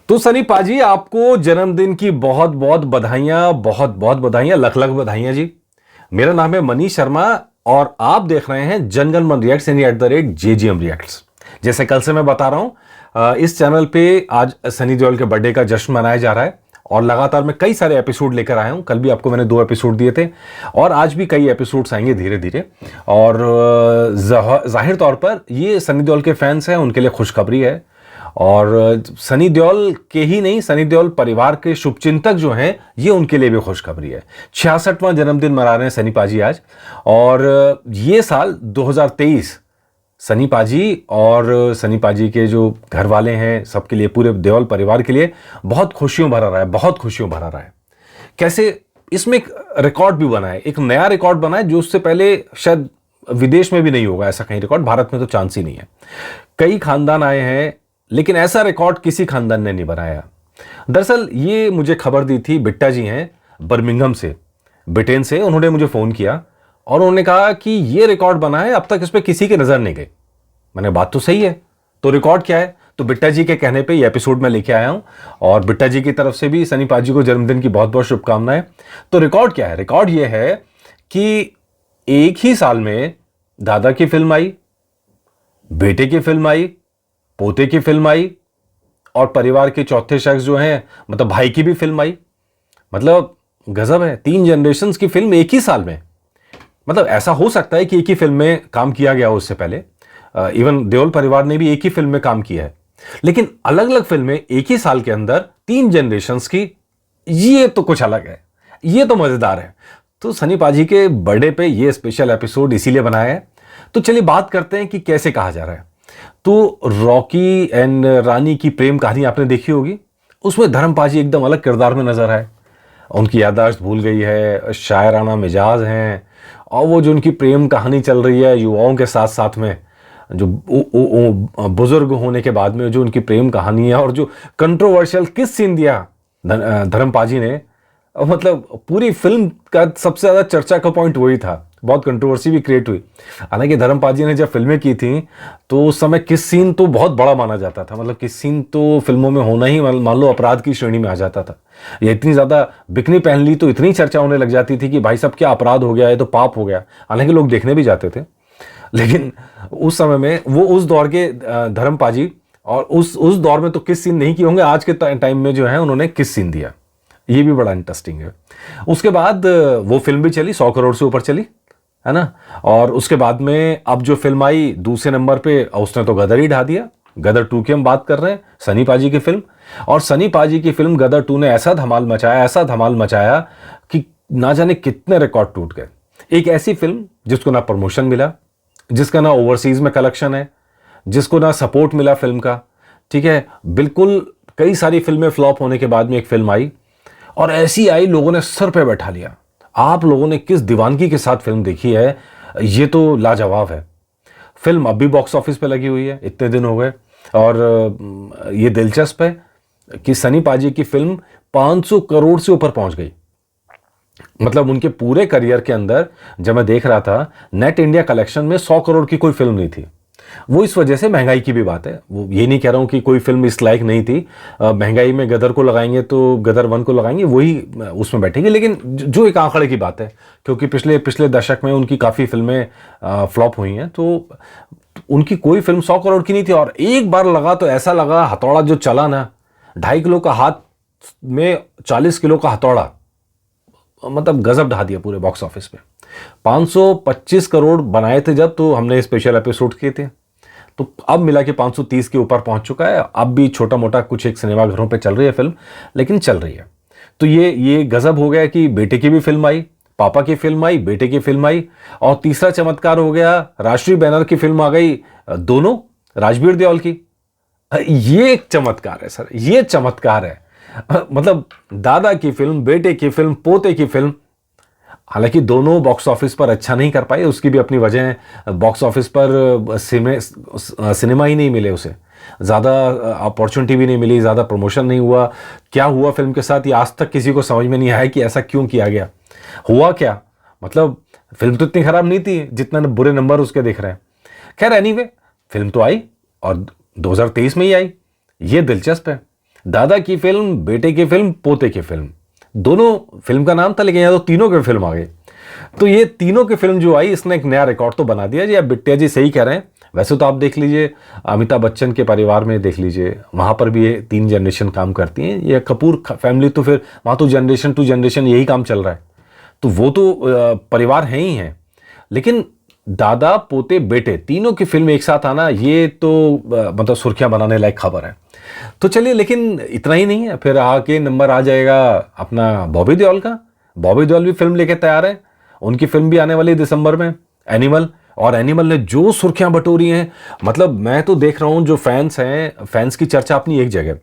तो सनी पाजी, आपको जन्मदिन की बहुत बहुत बधाइयां, बहुत बहुत बधाइयां, लख लख बधाइयां जी। मेरा नाम है मनीष शर्मा और आप देख रहे हैं जनगण मन रिएक्ट्स यानी @JGM रिएक्ट्स। जैसे कल से मैं बता रहा हूं, इस चैनल पे आज सनी देओल के बर्थडे का जश्न मनाया जा रहा है और लगातार मैं कई सारे एपिसोड लेकर आया हूं। कल भी आपको मैंने 2 एपिसोड दिए थे और आज भी कई एपिसोड्स आएंगे धीरे धीरे। और जाहिर तौर पर ये सनी देओल के फैंस हैं, उनके लिए खुशखबरी है। और सनी देओल के ही नहीं, सनी देओल परिवार के शुभचिंतक जो हैं, ये उनके लिए भी खुशखबरी है। 66वां जन्मदिन मना रहे हैं सनी पाजी आज। और ये साल 2023 सनी पाजी और सनी पाजी के जो घर वाले हैं, सबके लिए, पूरे देओल परिवार के लिए बहुत खुशियों भरा रहा है, बहुत खुशियों भरा रहा है। कैसे? इसमें एक रिकॉर्ड भी बना है, एक नया रिकॉर्ड बना है जो उससे पहले शायद विदेश में भी नहीं होगा ऐसा कहीं रिकॉर्ड। भारत में तो चांस ही नहीं है। कई खानदान आए हैं लेकिन ऐसा रिकॉर्ड किसी खानदान ने नहीं बनाया। दरअसल ये मुझे खबर दी थी, बिट्टा जी हैं बर्मिंघम से, ब्रिटेन से। उन्होंने मुझे फोन किया और उन्होंने कहा कि ये रिकॉर्ड बना है, अब तक इस पे किसी की नजर नहीं गई। मैंने, बात तो सही है, तो रिकॉर्ड क्या है? तो बिट्टा जी के कहने पे ये एपिसोड में लेके आया हूं और बिट्टा जी की तरफ से भी सनी पाजी को जन्मदिन की बहुत बहुत शुभकामनाएं। तो रिकॉर्ड क्या है? रिकॉर्ड ये है कि एक ही साल में दादा की फिल्म आई, बेटे की फिल्म आई, पोते की फिल्म आई और परिवार के चौथे शख्स जो हैं, मतलब भाई की भी फिल्म आई। मतलब गजब है, 3 जनरेशंस की फिल्म एक ही साल में। मतलब ऐसा हो सकता है कि एक ही फिल्म में काम किया गया हो उससे पहले, इवन देओल परिवार ने भी एक ही फिल्म में काम किया है, लेकिन अलग अलग फिल्में एक ही साल के अंदर 3 जनरेशंस की, ये तो कुछ अलग है, ये तो मजेदार है। तो सनी पाजी के बर्थडे पे ये स्पेशल एपिसोड इसीलिए बनाया है। तो चलिए बात करते हैं कि कैसे कहा जा रहा है। तो रॉकी एंड रानी की प्रेम कहानी आपने देखी होगी, उसमें धर्म पाजी एकदम अलग किरदार में नजर आए। उनकी याददाश्त भूल गई है, शायराना मिजाज हैं, और वो जो उनकी प्रेम कहानी चल रही है युवाओं के साथ साथ में, जो बुजुर्ग होने के बाद में जो उनकी प्रेम कहानी है, और जो कंट्रोवर्शियल किस सीन दिया धर्म पाजी ने, मतलब पूरी फिल्म का सबसे ज्यादा चर्चा का पॉइंट वही था। बहुत कंट्रोवर्सी भी क्रिएट हुई। हालांकि धर्म पाजी ने जब फिल्में की थी तो उस समय किस सीन तो बहुत बड़ा माना जाता था, मतलब किस सीन तो फिल्मों में होना ही मान लो अपराध की श्रेणी में आ जाता था। ये इतनी ज्यादा बिकनी पहन ली तो इतनी चर्चा होने लग जाती थी कि भाई साहब क्या अपराध हो गया है, तो पाप हो गया। हालांकि लोग देखने भी जाते थे, लेकिन उस समय में वो उस दौर के धर्म पाजी, और उस दौर में तो किस सीन नहीं किए होंगे, आज के टाइम में जो है उन्होंने किस सीन दिया। ये भी बड़ा इंटरेस्टिंग है। उसके बाद वो फिल्म भी चली, 100 करोड़ से ऊपर चली, है ना। और उसके बाद में अब जो फिल्म आई दूसरे नंबर पे, उसने तो गदर ही ढा दिया। गदर 2 की हम बात कर रहे हैं, सनी पाजी की फिल्म। और सनी पाजी की फिल्म गदर 2 ने ऐसा धमाल मचाया, ऐसा धमाल मचाया कि ना जाने कितने रिकॉर्ड टूट गए। एक ऐसी फिल्म जिसको ना प्रमोशन मिला, जिसका ना ओवरसीज में कलेक्शन है, जिसको ना सपोर्ट मिला फिल्म का, ठीक है, बिल्कुल। कई सारी फिल्में फ्लॉप होने के बाद में एक फिल्म आई, और ऐसी आई लोगों ने सर पे बैठा लिया। आप लोगों ने किस दीवानगी के साथ फिल्म देखी है, ये तो लाजवाब है। फिल्म अब भी बॉक्स ऑफिस पे लगी हुई है, इतने दिन हो गए। और ये दिलचस्प है कि सनी पाजी की फिल्म 500 करोड़ से ऊपर पहुंच गई। मतलब उनके पूरे करियर के अंदर जब मैं देख रहा था, नेट इंडिया कलेक्शन में 100 करोड़ की कोई फिल्म नहीं थी। वो इस वजह से, महंगाई की भी बात है, वो ये नहीं कह रहा हूं कि कोई फिल्म इस लायक नहीं थी। महंगाई में गदर को लगाएंगे तो गदर 1 को लगाएंगे, वही उसमें बैठेगी। लेकिन जो एक आंकड़े की बात है, क्योंकि पिछले दशक में उनकी काफ़ी फिल्में फ्लॉप हुई हैं, तो उनकी कोई फिल्म 100 करोड़ की नहीं थी। और एक बार लगा तो ऐसा लगा, हथौड़ा जो चला ना, 2.5 किलो का हाथ में 40 किलो का हथौड़ा, मतलब गजब ढा दिया पूरे बॉक्स ऑफिस पे। 525 करोड़ बनाए थे जब, तो हमने स्पेशल एपिसोड किए थे। तो अब मिला कि 530 के ऊपर पहुंच चुका है। अब भी छोटा मोटा कुछ एक सिनेमाघरों पे चल रही है फिल्म, लेकिन चल रही है। तो ये गजब हो गया कि बेटे की भी फिल्म आई, पापा की फिल्म आई, बेटे की फिल्म आई। और तीसरा चमत्कार हो गया, राष्ट्रीय बैनर की फिल्म आ गई, दोनों राजवीर देओल की। ये एक चमत्कार है सर, ये चमत्कार है। मतलब दादा की फिल्म, बेटे की फिल्म, पोते की फिल्म। हालांकि दोनों बॉक्स ऑफिस पर अच्छा नहीं कर पाए, उसकी भी अपनी वजह है। बॉक्स ऑफिस पर सिनेमा ही नहीं मिले उसे, ज़्यादा अपॉर्चुनिटी भी नहीं मिली, ज़्यादा प्रमोशन नहीं हुआ। क्या हुआ फिल्म के साथ, ये आज तक किसी को समझ में नहीं आया कि ऐसा क्यों किया गया। हुआ क्या, मतलब फिल्म तो इतनी खराब नहीं थी जितना बुरे नंबर उसके दिख रहे हैं। खैर एनीवे, फिल्म तो आई और 2023 में ही आई, ये दिलचस्प है। दादा की फिल्म, बेटे की फिल्म, पोते की फिल्म, दोनों फिल्म का नाम था, लेकिन यहाँ तो तीनों की फिल्म आ गई। तो ये तीनों की फिल्म जो आई, इसने एक नया रिकॉर्ड तो बना दिया जी। अब बिट्टिया जी सही कह रहे हैं। वैसे तो आप देख लीजिए अमिताभ बच्चन के परिवार में, देख लीजिए वहाँ पर भी ये 3 जनरेशन काम करती हैं। ये कपूर फैमिली तो फिर वहाँ तो जनरेशन टू जनरेशन यही काम चल रहा है, तो वो तो परिवार है ही है। लेकिन दादा पोते बेटे तीनों की फिल्म एक साथ आना, ये तो मतलब सुर्खियां बनाने लायक खबर है। तो चलिए, लेकिन इतना ही नहीं है, फिर आके नंबर आ जाएगा अपना बॉबी देओल का। बॉबी देओल भी फिल्म लेके तैयार है, उनकी फिल्म भी आने वाली है दिसंबर में, एनिमल। और एनिमल ने जो सुर्खियां बटोरी हैं, मतलब मैं तो देख रहा हूं जो फैंस हैं, फैंस की चर्चा अपनी एक जगह,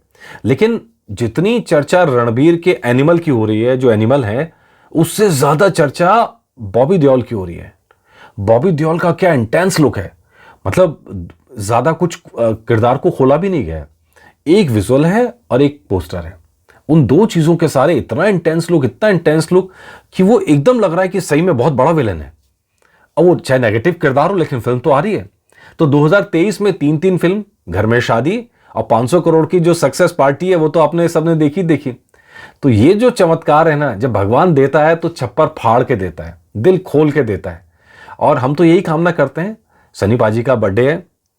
लेकिन जितनी चर्चा रणबीर के एनिमल की हो रही है, जो एनिमल है, उससे ज्यादा चर्चा बॉबी देओल की हो रही है। बॉबी देओल का क्या इंटेंस लुक है, मतलब ज्यादा कुछ किरदार को खोला भी नहीं गया, एक विजुअल है और एक पोस्टर है। उन दो चीजों के सारे इतना इंटेंस लुक, इतना इंटेंस लुक कि वो एकदम लग रहा है कि सही में बहुत बड़ा विलन है। अब वो चाहे नेगेटिव किरदार हो, लेकिन फिल्म तो आ रही है। तो 2023 में 3 फिल्म, घर में शादी और 500 करोड़ की जो सक्सेस पार्टी है, वो तो आपने सबने देखी। तो ये जो चमत्कार है ना, जब भगवान देता है तो छप्पर फाड़ के देता है, दिल खोल के देता है। और हम तो यही कामना करते हैं। सनी पाजी का बर्थडे है,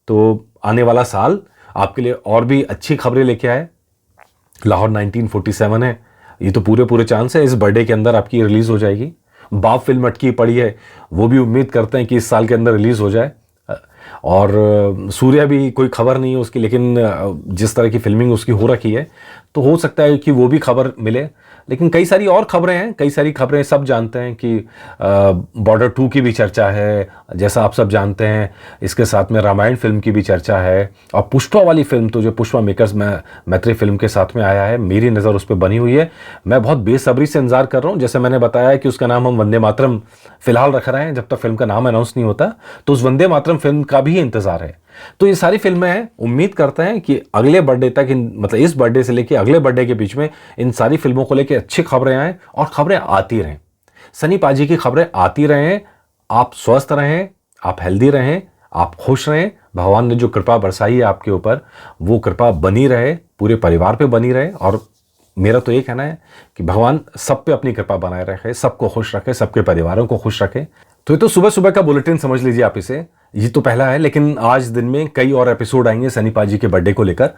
तो आने वाला साल आपके लिए और भी अच्छी खबरें लेके आए। लाहौर 1947 है, ये तो पूरे चांस है इस बर्थडे के अंदर आपकी रिलीज हो जाएगी। बाप फिल्म अटकी पड़ी है, वो भी उम्मीद करते हैं कि इस साल के अंदर रिलीज हो जाए। और सूर्या भी कोई खबर नहीं है उसकी, लेकिन जिस तरह की फिल्मिंग उसकी हो रखी है, तो हो सकता है कि वो भी खबर मिले। लेकिन कई सारी और खबरें हैं, कई सारी खबरें सब जानते हैं कि बॉर्डर 2 की भी चर्चा है, जैसा आप सब जानते हैं। इसके साथ में रामायण फिल्म की भी चर्चा है, और पुष्पा वाली फिल्म तो जो पुष्पा मेकर्स मैत्री फिल्म के साथ में आया है, मेरी नज़र उस पर बनी हुई है। मैं बहुत बेसब्री से इंतजार कर रहा हूँ। जैसे मैंने बताया कि उसका नाम हम वंदे मातरम फिलहाल रख रहे हैं, जब तक फिल्म का नाम अनाउंस नहीं होता, तो उस वंदे मातरम फिल्म का भी इंतजार है। तो ये सारी फिल्में हैं, उम्मीद करते हैं कि अगले बर्थडे तक, मतलब इस बर्थडे से लेके अगले बर्थडे के बीच में इन सारी फिल्मों को लेके अच्छी खबरें आए और खबरें आती रहें। सनी पाजी की खबरें आती रहें। आप स्वस्थ रहें, आप हेल्दी रहें, आप खुश रहें। भगवान ने जो कृपा बरसाई है आपके ऊपर, वो कृपा बनी रहे, पूरे परिवार पे बनी रहे। और मेरा तो ये कहना है कि भगवान सब पे अपनी कृपा बनाए रखे, सबको खुश रखे, सबके परिवारों को खुश रखे। तो ये तो सुबह सुबह का बुलेटिन समझ लीजिए आप इसे, ये तो पहला है। लेकिन आज दिन में कई और एपिसोड आएंगे सनी पाजी के बर्थडे को लेकर,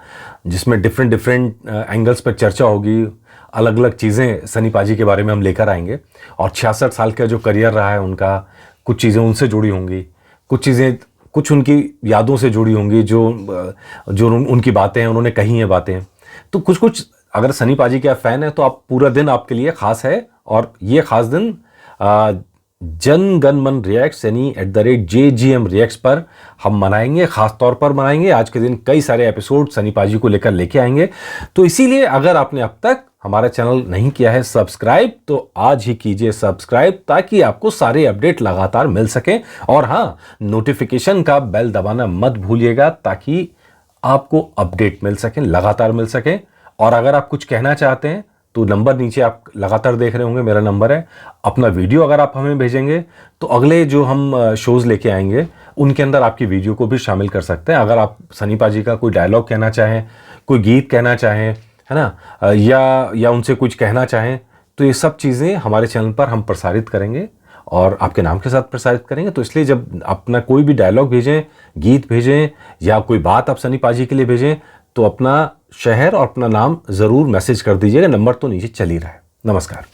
जिसमें डिफरेंट एंगल्स पर चर्चा होगी, अलग अलग चीज़ें सनी पाजी के बारे में हम लेकर आएंगे। और 66 साल का जो करियर रहा है उनका, कुछ चीज़ें उनसे जुड़ी होंगी, कुछ चीज़ें कुछ उनकी यादों से जुड़ी होंगी, जो उनकी बातें हैं, उन्होंने कही हैं बातें। तो कुछ अगर सनी पाजी के आप फैन है, तो आप पूरा दिन आपके लिए खास है। और ये खास दिन जन गण मन रिएक्ट्स यानी @JGM रिएक्ट्स पर हम मनाएंगे, खास तौर पर मनाएंगे। आज के दिन कई सारे एपिसोड सनी पाजी को लेकर लेके आएंगे। तो इसीलिए अगर आपने अब तक हमारा चैनल नहीं किया है सब्सक्राइब, तो आज ही कीजिए सब्सक्राइब, ताकि आपको सारे अपडेट लगातार मिल सके। और हाँ, नोटिफिकेशन का बेल दबाना मत भूलिएगा, ताकि आपको अपडेट मिल सके, लगातार मिल सके। और अगर आप कुछ कहना चाहते हैं तो नंबर नीचे आप लगातार देख रहे होंगे, मेरा नंबर है। अपना वीडियो अगर आप हमें भेजेंगे, तो अगले जो हम शोज़ लेके आएंगे उनके अंदर आपकी वीडियो को भी शामिल कर सकते हैं। अगर आप सनी पाजी का कोई डायलॉग कहना चाहें, कोई गीत कहना चाहें, है ना, या उनसे कुछ कहना चाहें, तो ये सब चीज़ें हमारे चैनल पर हम प्रसारित करेंगे और आपके नाम के साथ प्रसारित करेंगे। तो इसलिए जब अपना कोई भी डायलॉग भेजें, गीत भेजें, या कोई बात आप सनी पाजी के लिए भेजें, तो अपना शहर और अपना नाम ज़रूर मैसेज कर दीजिएगा। नंबर तो नीचे चल ही रहा है। नमस्कार।